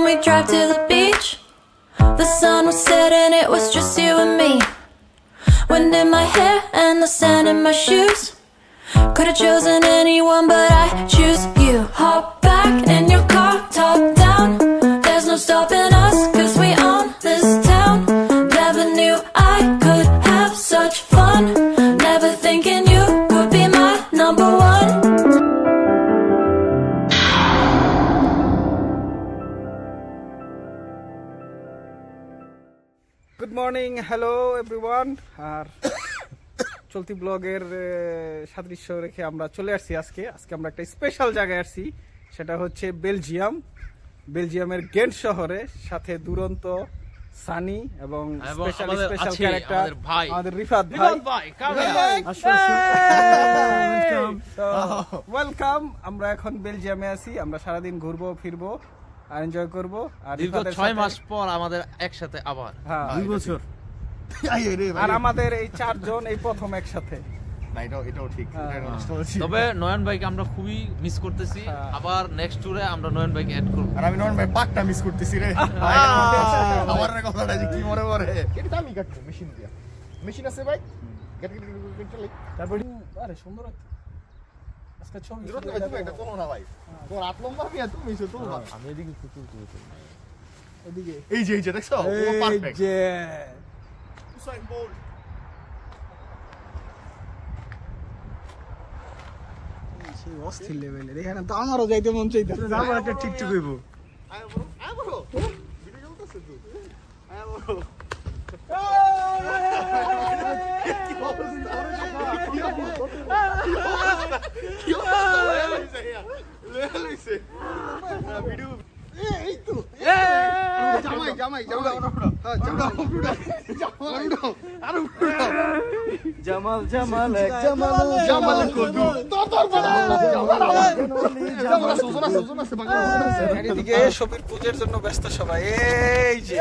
we drive to the beach. The sun was setting, it was just you and me. Wind in my hair and the sand in my shoes. Could've chosen anyone, but I choose you. Hop back in your car, top down. There's no stopping us, cause we own this town. Never knew I could have such fun. Never thinking you could be my number one. Good morning, hello everyone. আর চলতি ব্লগের সাদৃশ্য রেখে আমরা চলে আসছি আজকে আমরা একটা স্পেশাল জায়গায় আসছি, সেটা হচ্ছে বেলজিয়ামের গেন্ট শহরে। সাথে দুরন্ত সানি এবং স্পেশাল ক্যারেক্টার আমাদের রিফাত ভাই। ওয়েলকাম। আমরা এখন বেলজিয়ামে আছি, আমরা সারাদিন ঘুরবো ফিরবো আর এনজয় করবো। আর দীর্ঘ 6 মাস পর আমাদের একসাথে আবার 2 বছর। আর আমাদের এই 4 জন এই প্রথম একসাথে। এটাও ঠিক। তবে নয়ন ভাইকে আমরা খুবই মিস করতেছি। আবার নেক্সট ট্যুরে আমরা নয়ন ভাইকে অ্যাড করব। আর আমি নয়ন ভাই পাকটা মিস করতেছি রে। আমার কথাটা যে কি মনে পড়ে। এটা আমি কাটবো মেশিন দিয়া। মেশিন আছে ভাই? তারপর আরে সুন্দর আজকে ছবি একটা তোলো না ভাই। তোর হাত লম্বা কি এত মিশো তো। আমি এদিকে কুকুর তুলছি। এদিকে এই যে দেখছো? ও পারফেক্ট। এই যে উসাইন বোল্ট। সেই অস্থির লেভেলের। এখানে তো আমারও যাইতে মন চাইতেছে। আমার একটা টিকটক হইবো। আয় বড় ভিডিও চলতেছে তো। আয় বড়। ছবির পূজার জন্য ব্যস্ত সবাই। এই যে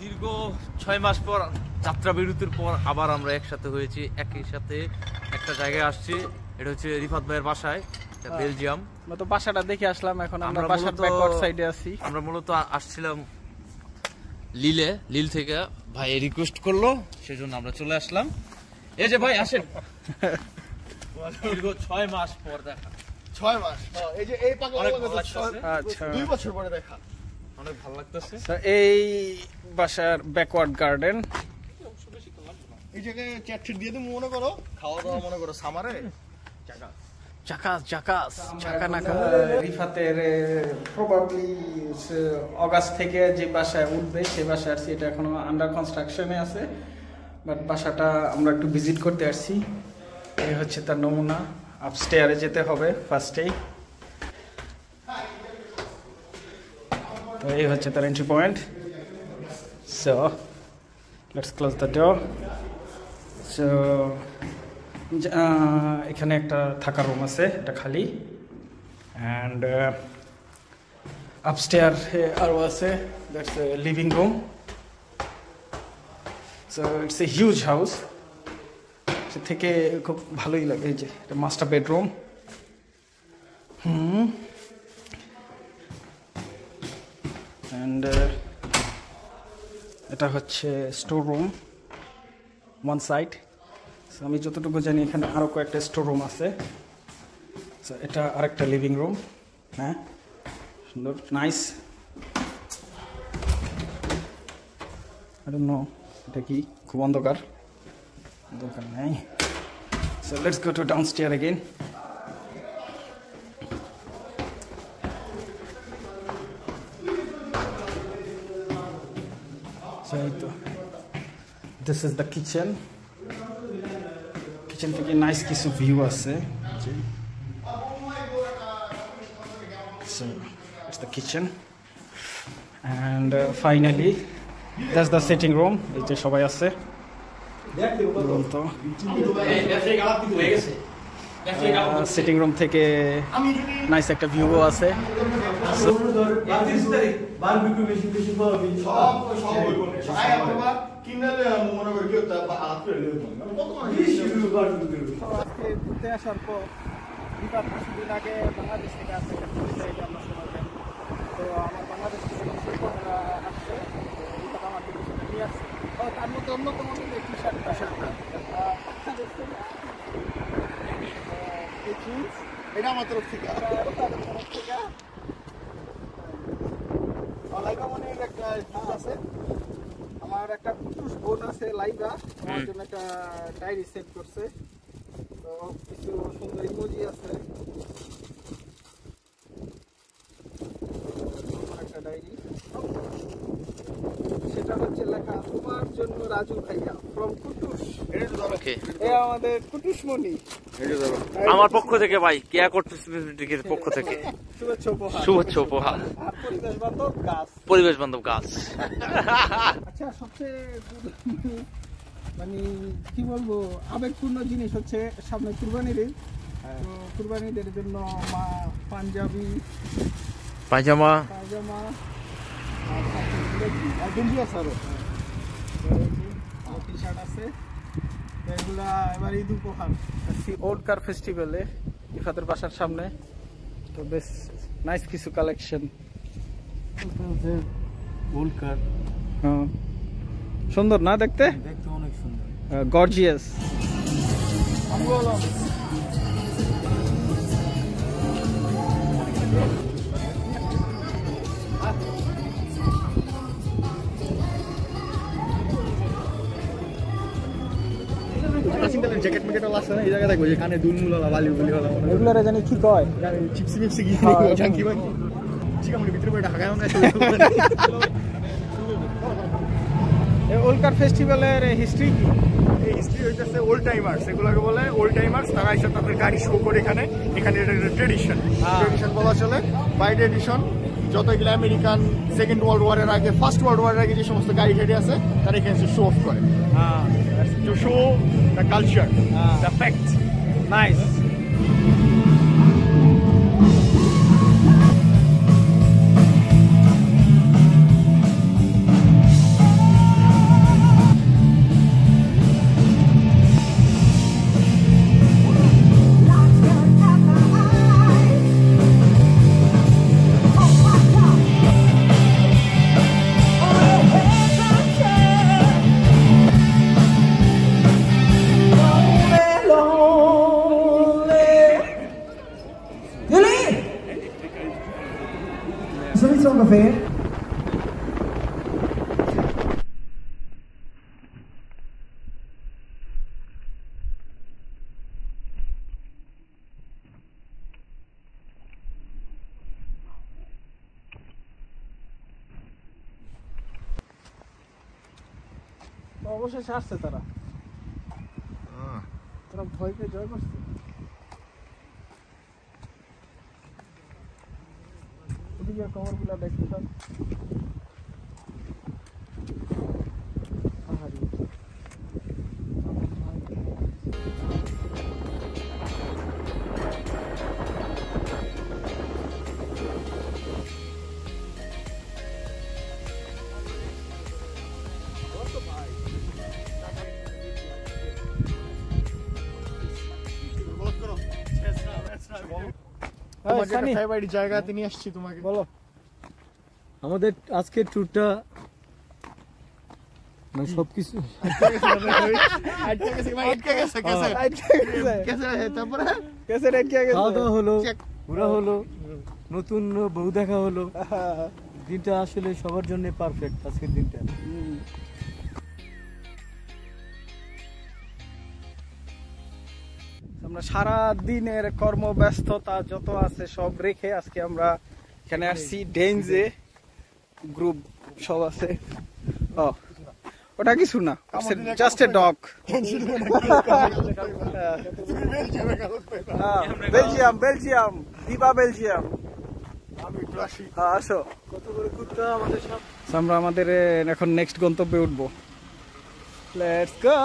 দীর্ঘ 6 মাস পর যাত্রা বিরতির পর আবার আমরা একসাথে হয়েছি, একই সাথে একটা জায়গায় আসছি। এটা হচ্ছে রিফাত ভাইয়ের বাসায়, বেলজিয়াম। আমরা তো বাসাটা দেখে আসলাম, এখন আমরা বাসার ব্যাকওয়ার্ড সাইডে আছি। আমরা মূলত আসছিলাম লিল থেকে, ভাই রিকোয়েস্ট করলো সেজন্য আমরা চলে আসলাম। এই যে ভাই আসেন। দীর্ঘ 6 মাস পর দেখা। 6 মাস। এই যে এই পাগল আচ্ছা 2 বছর পরে দেখা। অনেক ভালো লাগতেছে। এই বাসার ব্যাকওয়ার্ড গার্ডেন। এই জায়গায় চ্যাট দিয়ে তুমি মনে করো খাওয়া দাওয়া মনে করো সামারে রিফাতের প্রবাবলি অগাস্ট থেকে যে বাসায় উঠবে সে বাসায় আসছি। এটা এখনো আন্ডার কনস্ট্রাকশনে আছে, বাট বাসাটা আমরা একটু ভিজিট করতে আসছি। এই হচ্ছে তার নমুনা। আপস্টেয়ারে যেতে হবে ফার্স্টেই। এই হচ্ছে তার entry point. So let's close the door. So এখানে একটা থাকার রুম আছে, এটা খালি। অ্যান্ড আপস্টেয়ার আরও আছে, that's living room. So it's a huge house. সে থেকে খুব ভালোই লাগে। এই যে এটা মাস্টার বেডরুম। অ্যান্ড এটা হচ্ছে স্টোর রুম ওয়ান সাইড। আমি যতটুকু জানি এখানে আরও কয়েকটা স্টোর রুম আছে। সো এটা আরেকটা লিভিং রুম। হ্যাঁ, সুন্দর, নাইস। আই ডোন্ট নো এটা কি, খুব অন্ধকার, দরকার নেই। So let's go to downstair again. তো this is the kitchen. Kitchen থেকে নাইস কিছু ভিউ আছে। So it's the kitchen, and finally that's the sitting room. এই যে সবাই আছে। সিটিং রুম থেকে নাইস একটা ভিউ আছে। বারবিকিউ মেশিন টেশিন পাবি সব আয় অথবা কিনলে মনে করি কেউ তার হাত করে নেবে আজকে ঘুরতে আসার পর রিফাত কিছুদিন আগে বাংলাদেশ থেকে আসে আমরা সময় পাই। তো আমার বাংলাদেশ থেকে কিছু কথা আসছে, রিফাত আমার থেকে সেটা নিয়ে আসছে। তার মধ্যে অন্যতম টি শার্টটা এটা আমার তরফ থেকে আছে। আমার একটা কুটুস বোন আছে লাইভা, আমার জন্য একটা ডায়েরি সেট করছে। তো কিছু সুন্দর ইমোজি আছে, একটা ডায়েরি, সেটা হচ্ছে লেখা তোমার জন্য রাজু ভাইয়া ফ্রম কুটুস। আমাদের কুটুস মনি আমার পক্ষ থেকে ভাই কেয়া করতের পক্ষ থেকে শুভেচ্ছা উপহার। আর পরিবেশ বান্ধব গাছ। পরিবেশ বান্ধব গাছ। আচ্ছা, সবচেয়ে মানে কি বলবো আবেগপূর্ণ জিনিস হচ্ছে সামনে কুরবানির ঈদ। তো কুরবানির ঈদের জন্য মা পাঞ্জাবি পায়জামা আর গেঞ্জি আছে, আরো টি শার্ট আছে। এগুলা এবার ঈদ উপহার। ওল্ড কার ফেস্টিভ্যালে রিফাতের বাসার সামনে, তো বেশ নাইস কিছু কালেকশন। ওল্ড কার হ্যাঁ, সুন্দর না দেখতে? দেখতে অনেক সুন্দর, গর্জিয়াস। জ্যাকেট ম্যাকেট আছে না এই জায়গায় দেখো, যে কানে দুলমুল হলা বালি বলি হলা এগুলারে জানি কি কয়, চিপসি মিপসি কি জাঙ্কি বাঙ্কি চিকামুনি ভিতরে বইটা হাগায় না। ওল্ড কার ফেস্টিভ্যালের হিস্ট্রি কি? এই হিস্ট্রি হইতেছে ওল্ড টাইমার্স, এগুলোকে বলে ওল্ড টাইমার্স। তারা এসে তাদের গাড়ি শো করে এখানে এটা একটা ট্রেডিশন বলা চলে, বাই ট্রেডিশন। যত এগুলো আমেরিকান সেকেন্ড ওয়ার্ল্ড ওয়ারের আগে, ফার্স্ট ওয়ার্ল্ড ওয়ারের আগে যে সমস্ত গাড়ি ঘেটে আছে তারা এখানে শো অফ করে, to show the culture, the fact. Nice. café. অবশেষে আসছে তারা, তারা ভয় পেয়ে জয় করছে। ওদিকে খবরগুলো দেখতে পান। জায়গাতে নিয়ে আসছি তোমাকে, বলো আমাদের আজকের ট্যুরটা সবকিছু খাওয়া দাওয়া হলো, ঘোরা হলো, নতুন বউ দেখা হলো। দিনটা আসলে সবার জন্য পারফেক্ট আজকের দিনটা। আমরা সারা দিনের কর্মব্যস্ততা যত আছে সব রেখে আজকে আমরা এখানে আসছি। ডেঞ্জে গ্রুপ সব আছে। ও ওটা কিছু না, just a dog. Belgium, Belgium, দিবা বেলজিয়াম। আসো, কত করে কুত্তা আমাদের সব। আমরা আমাদের এখন নেক্সট গন্তব্যে উঠবো। Let's go.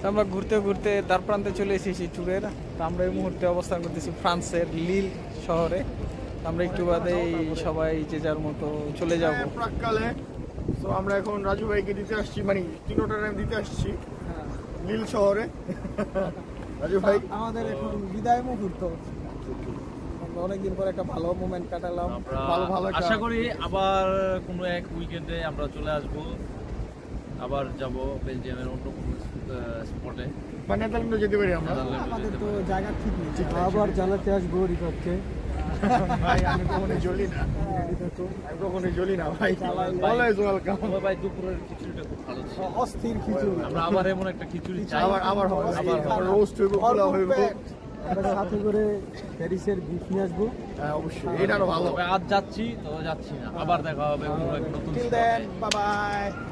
তো আমরা ঘুরতে ঘুরতে দ্বার প্রান্তে চলে এসেছি ট্যুরের। তো আমরা এই মুহূর্তে অবস্থান করতেছি ফ্রান্সের লিল শহরে। আমরা একটু বাদেই সবাই যে যার মতো চলে যাব প্রাককালে। তো আমরা এখন রাজু ভাইকে দিতে আসছি, মানে তিনোটা টাইম দিতে আসছি লিল শহরে। রাজু ভাই আমাদের এখন বিদায় মুহূর্ত। আমরা অনেকদিন পর একটা ভালো মোমেন্ট কাটালাম। ভালো একটা- আশা করি আবার কোনো এক উইকেন্ডে আমরা চলে আসব, আবার যাব বেলজিয়ামের অন্য কোনো স্পটে। মানে নেদারল্যান্ডে যেতে পারি আমরা। আমাদের তো জায়গা ঠিক নেই। আবার জানাতে আসবো রিফাতকে। ভাই আমি কখনোই জ্বলি না, আমি কখনোই জ্বলি না ভাই। Always welcome. ভাই দুপুরের খিচুড়িটা খুব ভালো ছিল। অস্থির খিচুড়ি। আমরা আবার এমন একটা খিচুড়ি চাই। আবার হবে, আবার রোস্ট হইব, পোলাও হইব। আমরা সাথে করে প্যারিসের বিফ নিয়ে আসবো। হ্যাঁ অবশ্যই, এটা আরো ভালো। তবে আজ যাচ্ছি তো যাচ্ছি না, আবার দেখা হবে অন্য এক নতুন Till spot এ। then, bye bye.